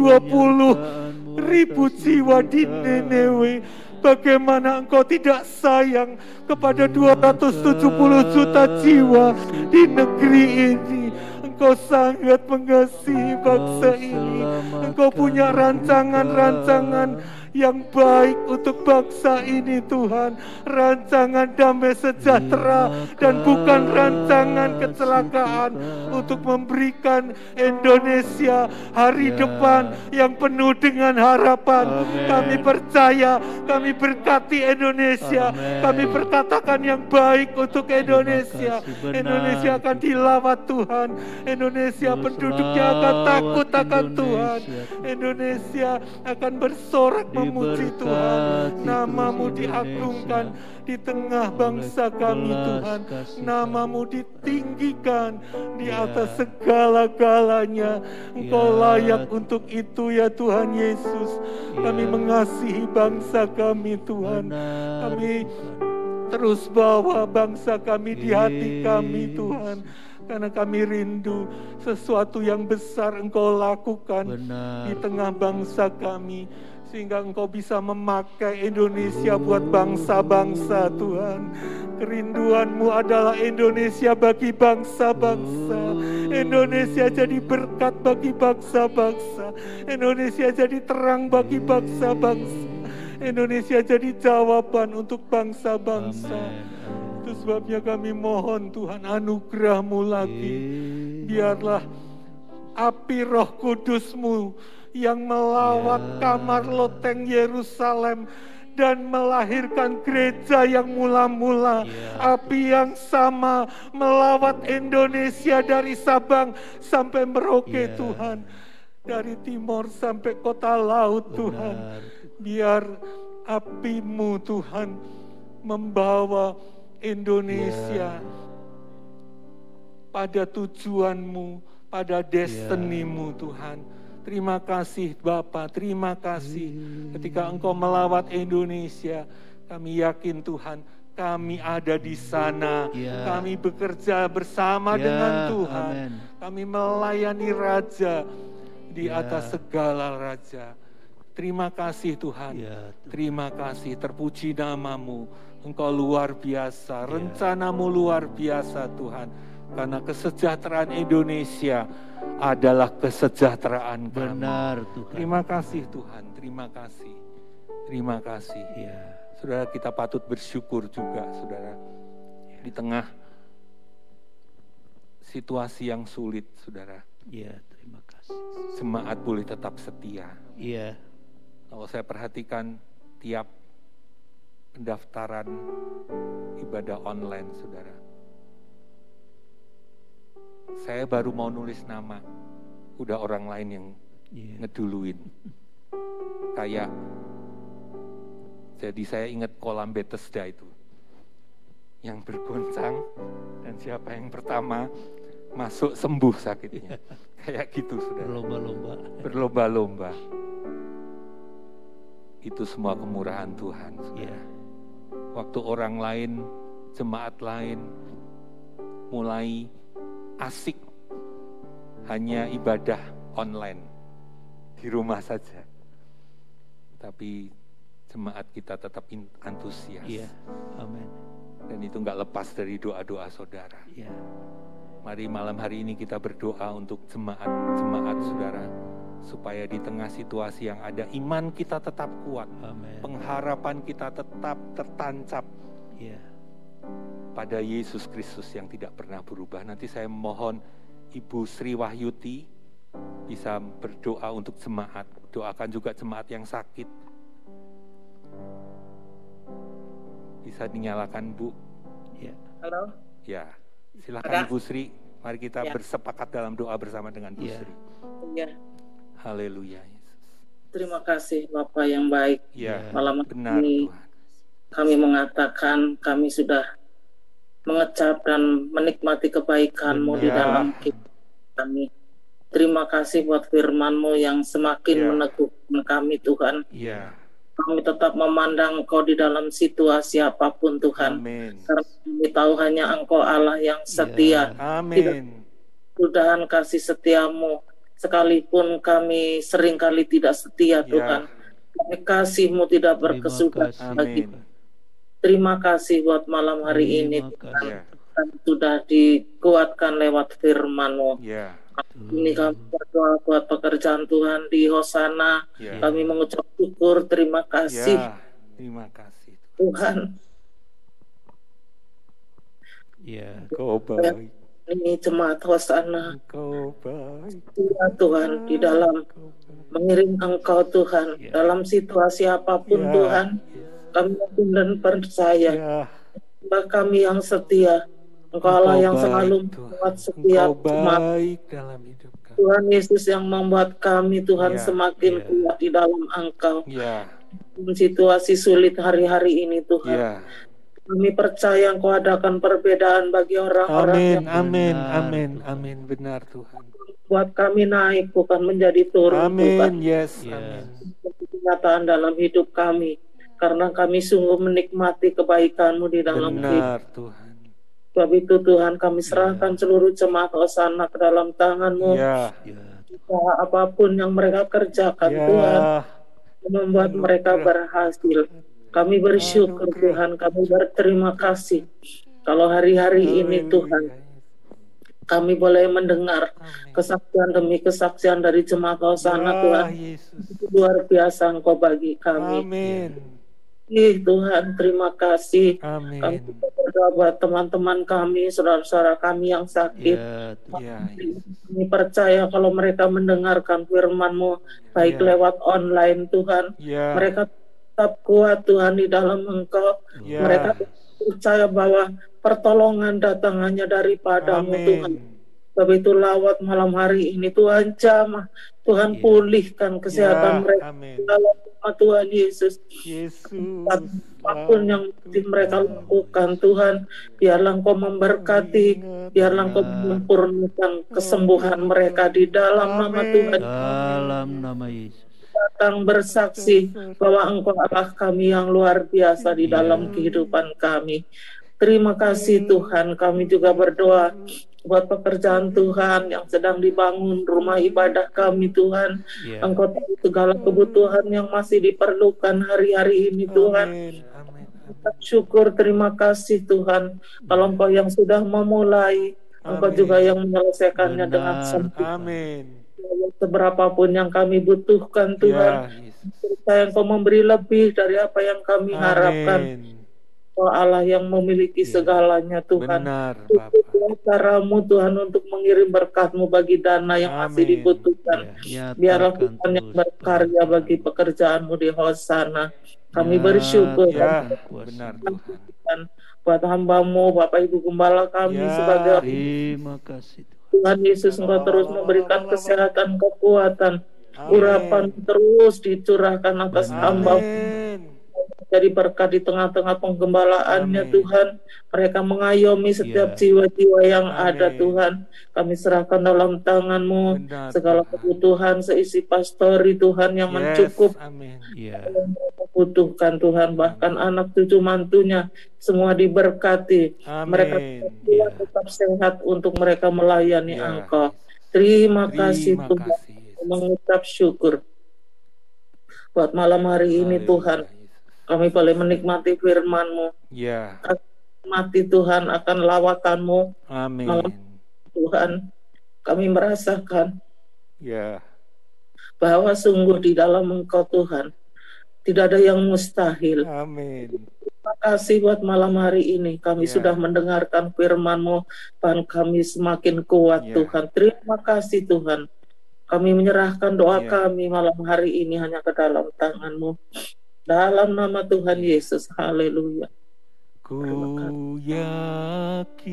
ribu jiwa di Nineve, bagaimana Engkau tidak sayang kepada 270 juta jiwa di negeri ini. Engkau sangat mengasihi bangsa ini. Engkau punya rancangan-rancangan yang baik untuk bangsa ini Tuhan. Rancangan damai sejahtera dan bukan rancangan kecelakaan, untuk memberikan Indonesia hari depan yang penuh dengan harapan. Kami percaya, kami berkati Indonesia. Kami berkatakan yang baik untuk Indonesia. Indonesia akan dilawat Tuhan. Indonesia penduduknya akan takut akan Tuhan. Indonesia akan bersorak memuji Tuhan. Namamu diagungkan di tengah bangsa kami Tuhan. Namamu ditinggikan di atas segala-galanya. Engkau layak untuk itu ya Tuhan Yesus. Kami mengasihi bangsa kami Tuhan. Kami terus bawa bangsa kami di hati kami Tuhan. Karena kami rindu sesuatu yang besar Engkau lakukan di tengah bangsa kami. Sehingga Engkau bisa memakai Indonesia buat bangsa-bangsa Tuhan. Kerinduanmu adalah Indonesia bagi bangsa-bangsa. Indonesia jadi berkat bagi bangsa-bangsa. Indonesia jadi terang bagi bangsa-bangsa. Indonesia jadi jawaban untuk bangsa-bangsa. Itu sebabnya kami mohon Tuhan anugerah-Mu lagi. Biarlah api Roh Kudus-Mu yang melawat kamar loteng Yerusalem dan melahirkan gereja yang mula-mula. Api yang sama melawat Indonesia dari Sabang sampai Merauke Tuhan. Dari timur sampai kota laut Tuhan. Biar api-Mu Tuhan membawa Indonesia pada tujuan-Mu, pada destiny-Mu Tuhan. Terima kasih Bapa, terima kasih. Ketika Engkau melawat Indonesia, kami yakin Tuhan, kami ada di sana. Kami bekerja bersama dengan Tuhan. Kami melayani Raja di atas segala Raja. Terima kasih Tuhan, terima kasih, terpuji nama-Mu. Engkau luar biasa, rencana-Mu luar biasa Tuhan. Karena kesejahteraan Indonesia adalah kesejahteraan kami. Benar Tuhan. Terima kasih Tuhan, terima kasih. Terima kasih. Saudara, kita patut bersyukur juga saudara. Di tengah situasi yang sulit saudara. Terima kasih. Jemaat boleh tetap setia. Kalau saya perhatikan tiap pendaftaran ibadah online saudara, saya baru mau nulis nama, udah orang lain yang ngeduluin. Kayak, jadi saya ingat kolam Bethesda itu, yang bergoncang, dan siapa yang pertama masuk sembuh sakitnya. Kayak gitu saudara. Berlomba-lomba. Itu semua kemurahan Tuhan saudara. Waktu orang lain, jemaat lain mulai asik hanya ibadah online di rumah saja, tapi jemaat kita tetap antusias. Amin. Dan itu nggak lepas dari doa-doa saudara. Mari malam hari ini kita berdoa untuk jemaat saudara, supaya di tengah situasi yang ada, iman kita tetap kuat. Amen. Pengharapan kita tetap tertancap pada Yesus Kristus yang tidak pernah berubah. Nanti saya mohon Ibu Sri Wahyuti bisa berdoa untuk jemaat. Doakan juga jemaat yang sakit. Bisa dinyalakan Bu? Halo? Silakan Ibu Sri. Mari kita bersepakat dalam doa bersama dengan Bu Sri. Haleluya Yesus. Terima kasih Bapak yang baik. Malam benar ini Tuhan. Kami mengatakan kami sudah mengecap dan menikmati kebaikan-Mu di dalam hidup kami. Terima kasih buat firman-Mu yang semakin meneguhkan kami Tuhan. Kami tetap memandang Engkau di dalam situasi apapun Tuhan. Amin. Karena kami tahu hanya Engkau Allah yang setia. Amin. Tuhan kasih setia-Mu. Sekalipun kami seringkali tidak setia Tuhan, tapi kasih-Mu tidak berkesudahan bagi. Terima kasih buat malam hari ini Tuhan. Kami sudah dikuatkan lewat firman-Mu. Ini kami berdoa buat pekerjaan Tuhan di Hosana. Kami mengucap syukur, terima kasih. Terima kasih Tuhan. Kau baik. Ini jemaat Hosana. Kau baik. Ya Tuhan, di dalam mengiring Engkau Tuhan, dalam situasi apapun Tuhan, kami yakin dan percaya. Bahwa kami yang setia, Engkau Allah yang selalu membuat setiap baik dalam hidup kami. Tuhan Yesus yang membuat kami Tuhan semakin kuat di dalam Engkau. situasi sulit hari-hari ini Tuhan. Ya. Kami percaya Engkau adakan perbedaan bagi orang-orang yang amin, benar Tuhan. Buat kami naik bukan menjadi turun Tuhan. Amin. Kenyataan dalam hidup kami, karena kami sungguh menikmati kebaikan-Mu di dalam hidup Tuhan. Sebab itu Tuhan kami serahkan seluruh jemaat Hosana ke dalam tangan-Mu. Apapun yang mereka kerjakan Tuhan, membuat mereka berhasil. Kami bersyukur Tuhan, kami berterima kasih. Kalau hari-hari ini Tuhan, kami boleh mendengar kesaksian demi kesaksian dari jemaat Hosana Tuhan. Itu luar biasa Engkau bagi kami. Tuhan, terima kasih. Kami berdoa buat teman-teman kami, saudara-saudara kami yang sakit. Kami percaya kalau mereka mendengarkan firman-Mu, baik lewat online Tuhan, mereka tetap kuat Tuhan di dalam Engkau. Mereka percaya bahwa pertolongan datang hanya daripada-Mu Tuhan. Sebab itu lawat malam hari ini Tuhan jamah, Tuhan pulihkan kesehatan mereka dalam nama Tuhan Yesus. Apapun yang mereka lakukan Tuhan, biarlah Engkau memberkati, biarlah Engkau menyempurnakan kesembuhan mereka di dalam nama Tuhan. Dalam nama Yesus. Datang bersaksi bahwa Engkau adalah kami yang luar biasa di dalam kehidupan kami. Terima kasih Tuhan. Kami juga berdoa buat pekerjaan Tuhan yang sedang dibangun, rumah ibadah kami Tuhan. Engkau tahu segala kebutuhan yang masih diperlukan hari-hari ini Tuhan. Syukur, terima kasih Tuhan. Kalau Engkau yang sudah memulai, Engkau juga yang menyelesaikannya dengan sempurna. Seberapapun yang kami butuhkan Tuhan, percaya Engkau memberi lebih dari apa yang kami harapkan. Oh Allah yang memiliki segalanya Tuhan. Cara-Mu Tuhan untuk mengirim berkat-Mu bagi dana yang masih dibutuhkan. Biarlah Tuhan yang berkarya bagi pekerjaan-Mu di Hosana. Kami bersyukur Tuhan buat hamba-Mu, Bapak Ibu Gembala kami sebagai terima kasih Tuhan Yesus. Engkau terus memberikan kesehatan, kekuatan, urapan terus dicurahkan atas hamba-Mu. Jadi berkat di tengah-tengah penggembalaannya Tuhan, mereka mengayomi setiap jiwa-jiwa yang ada Tuhan. Kami serahkan dalam tangan-Mu segala kebutuhan seisi pastori Tuhan yang mencukup yang mereka butuhkan Tuhan, bahkan anak cucu mantunya semua diberkati. Mereka tetap sehat untuk mereka melayani Engkau. Terima kasih Tuhan, mengucap syukur buat malam hari ini Tuhan. Kami boleh menikmati firman-Mu. Mati Tuhan akan lawatan-Mu. Malam Tuhan, kami merasakan bahwa sungguh di dalam Engkau Tuhan tidak ada yang mustahil. Terima kasih buat malam hari ini. Kami sudah mendengarkan firman-Mu dan kami semakin kuat Tuhan. Terima kasih Tuhan. Kami menyerahkan doa kami malam hari ini hanya ke dalam tangan-Mu. Dalam nama Tuhan Yesus, haleluya. Ku yakin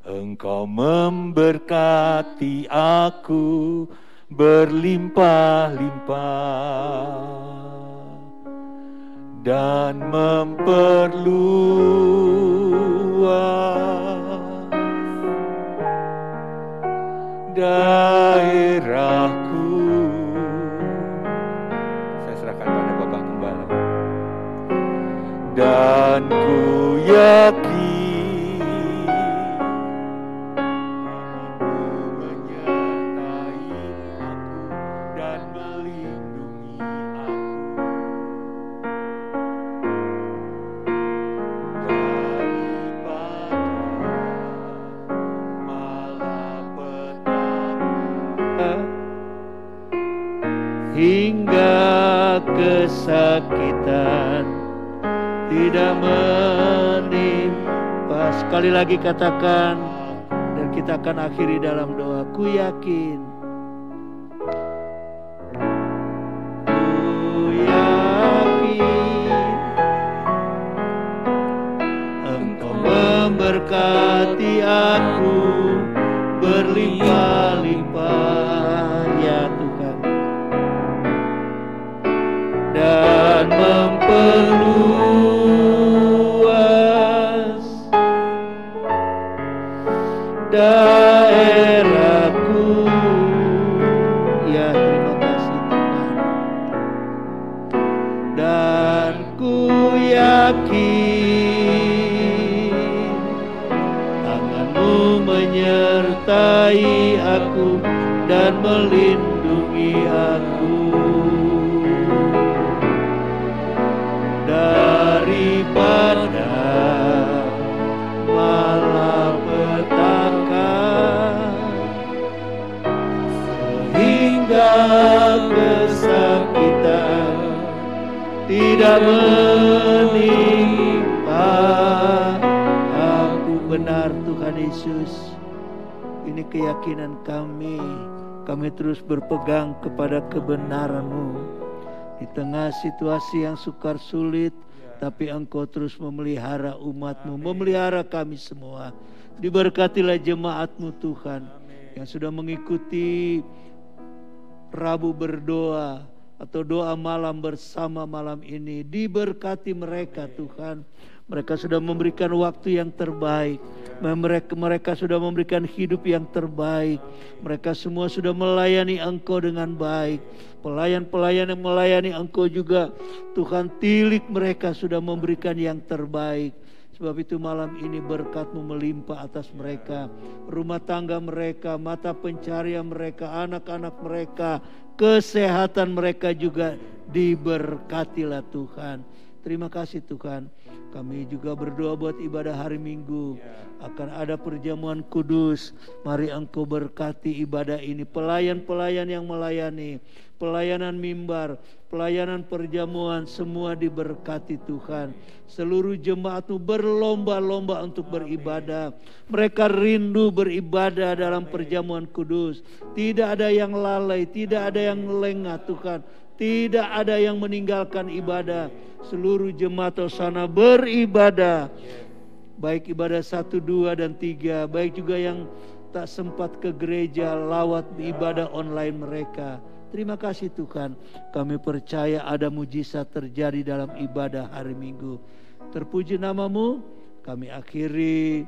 Engkau memberkati aku berlimpah-limpah dan memperluas daerahku. Dan ku yakin menyertai aku dan melindungi aku daripada malapetaka hingga kesakitan tidak menimpa. Sekali lagi katakan, dan kita akan akhiri dalam doa. Ku yakin, Engkau memberkati aku berlimpah-limpah ya Tuhan. menyertai aku dan melindungi aku daripada malapetaka, sehingga kesakitan tidak menimpa aku. Benar Tuhan Yesus, ini keyakinan kami. Kami terus berpegang kepada kebenaran-Mu di tengah situasi yang sukar sulit, tapi Engkau terus memelihara umat-Mu, memelihara kami semua. Diberkatilah jemaat-Mu Tuhan yang sudah mengikuti Rabu berdoa atau doa malam bersama malam ini. Diberkati mereka Tuhan. Mereka sudah memberikan waktu yang terbaik. Mereka sudah memberikan hidup yang terbaik. Mereka semua sudah melayani Engkau dengan baik. Pelayan-pelayan yang melayani Engkau juga, Tuhan, tilik mereka sudah memberikan yang terbaik. Sebab itu malam ini berkat-Mu melimpah atas mereka, rumah tangga mereka, mata pencarian mereka, anak-anak mereka, kesehatan mereka juga diberkatilah Tuhan. Terima kasih Tuhan. Kami juga berdoa buat ibadah hari Minggu. Akan ada perjamuan kudus. Mari Engkau berkati ibadah ini. Pelayan-pelayan yang melayani, pelayanan mimbar, pelayanan perjamuan, semua diberkati Tuhan. Seluruh jemaat-Mu berlomba-lomba untuk beribadah. Mereka rindu beribadah dalam perjamuan kudus. Tidak ada yang lalai, tidak ada yang lengah Tuhan. Tidak ada yang meninggalkan ibadah. Seluruh jemaat sana beribadah. Baik ibadah 1, 2, dan 3. Baik juga yang tak sempat ke gereja, lawat ibadah online mereka. Terima kasih Tuhan. Kami percaya ada mujizat terjadi dalam ibadah hari Minggu. Terpuji nama-Mu. Kami akhiri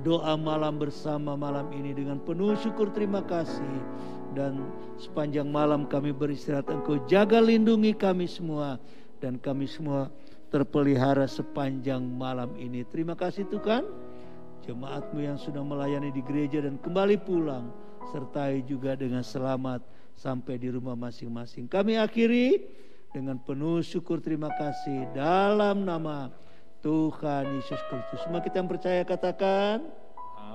doa malam bersama malam ini dengan penuh syukur terima kasih. Dan sepanjang malam kami beristirahat, Engkau jaga lindungi kami semua. Dan kami semua terpelihara sepanjang malam ini. Terima kasih Tuhan. Jemaat-Mu yang sudah melayani di gereja dan kembali pulang, sertai juga dengan selamat sampai di rumah masing-masing. Kami akhiri dengan penuh syukur terima kasih dalam nama Tuhan Yesus Kristus. Semua kita yang percaya katakan